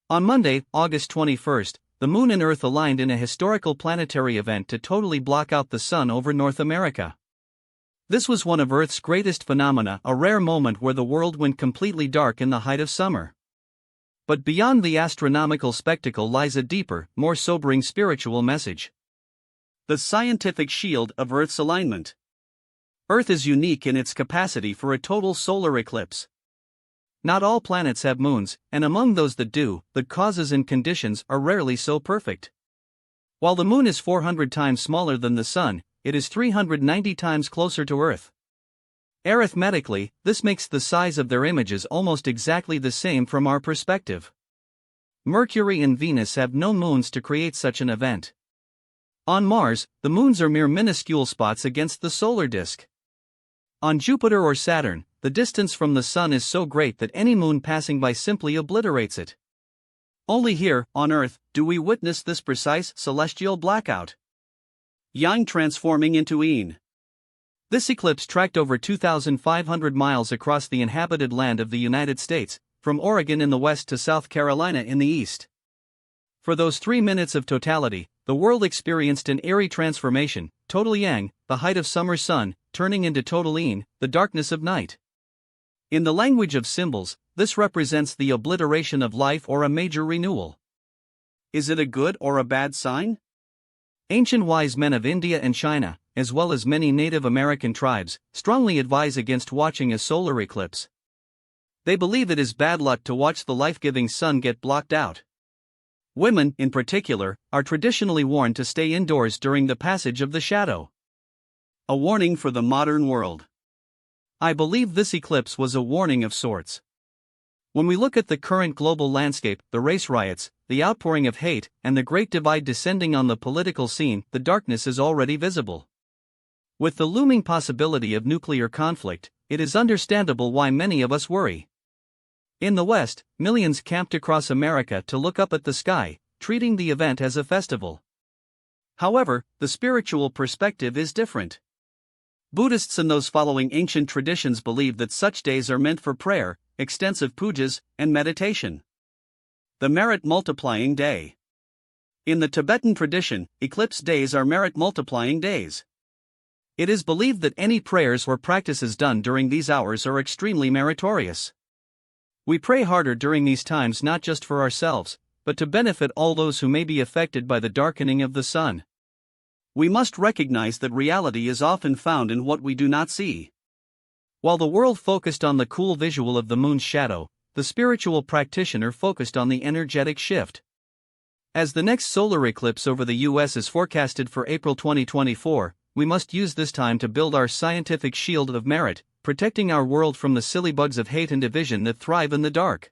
On Monday, August 21st, the Moon and Earth aligned in a historical planetary event to totally block out the Sun over North America. This was one of Earth's greatest phenomena, a rare moment where the world went completely dark in the height of summer. But beyond the astronomical spectacle lies a deeper, more sobering spiritual message. The scientific shield of Earth's alignment. Earth is unique in its capacity for a total solar eclipse. Not all planets have moons, and among those that do, the causes and conditions are rarely so perfect. While the Moon is 400 times smaller than the Sun, it is 390 times closer to Earth. Arithmetically, this makes the size of their images almost exactly the same from our perspective. Mercury and Venus have no moons to create such an event. On Mars, the moons are mere minuscule spots against the solar disk. On Jupiter or Saturn, the distance from the Sun is so great that any moon passing by simply obliterates it. Only here, on Earth, do we witness this precise celestial blackout. Yang transforming into Yin. This eclipse tracked over 2,500 miles across the inhabited land of the United States, from Oregon in the west to South Carolina in the east. For those 3 minutes of totality, the world experienced an eerie transformation, total Yang, the height of summer sun, turning into total Yin, the darkness of night. In the language of symbols, this represents the obliteration of life or a major renewal. Is it a good or a bad sign? Ancient wise men of India and China, as well as many Native American tribes, strongly advise against watching a solar eclipse. They believe it is bad luck to watch the life-giving sun get blocked out. Women, in particular, are traditionally warned to stay indoors during the passage of the shadow. A warning for the modern world. I believe this eclipse was a warning of sorts. When we look at the current global landscape, the race riots, the outpouring of hate, and the great divide descending on the political scene, the darkness is already visible. With the looming possibility of nuclear conflict, it is understandable why many of us worry. In the West, millions camped across America to look up at the sky, treating the event as a festival. However, the spiritual perspective is different. Buddhists and those following ancient traditions believe that such days are meant for prayer, extensive pujas, and meditation. The merit-multiplying day. In the Tibetan tradition, eclipse days are merit-multiplying days. It is believed that any prayers or practices done during these hours are extremely meritorious. We pray harder during these times not just for ourselves, but to benefit all those who may be affected by the darkening of the sun. We must recognize that reality is often found in what we do not see. While the world focused on the cool visual of the moon's shadow, the spiritual practitioner focused on the energetic shift. As the next solar eclipse over the US is forecasted for April 2024, we must use this time to build our scientific shield of merit, protecting our world from the silly bugs of hate and division that thrive in the dark.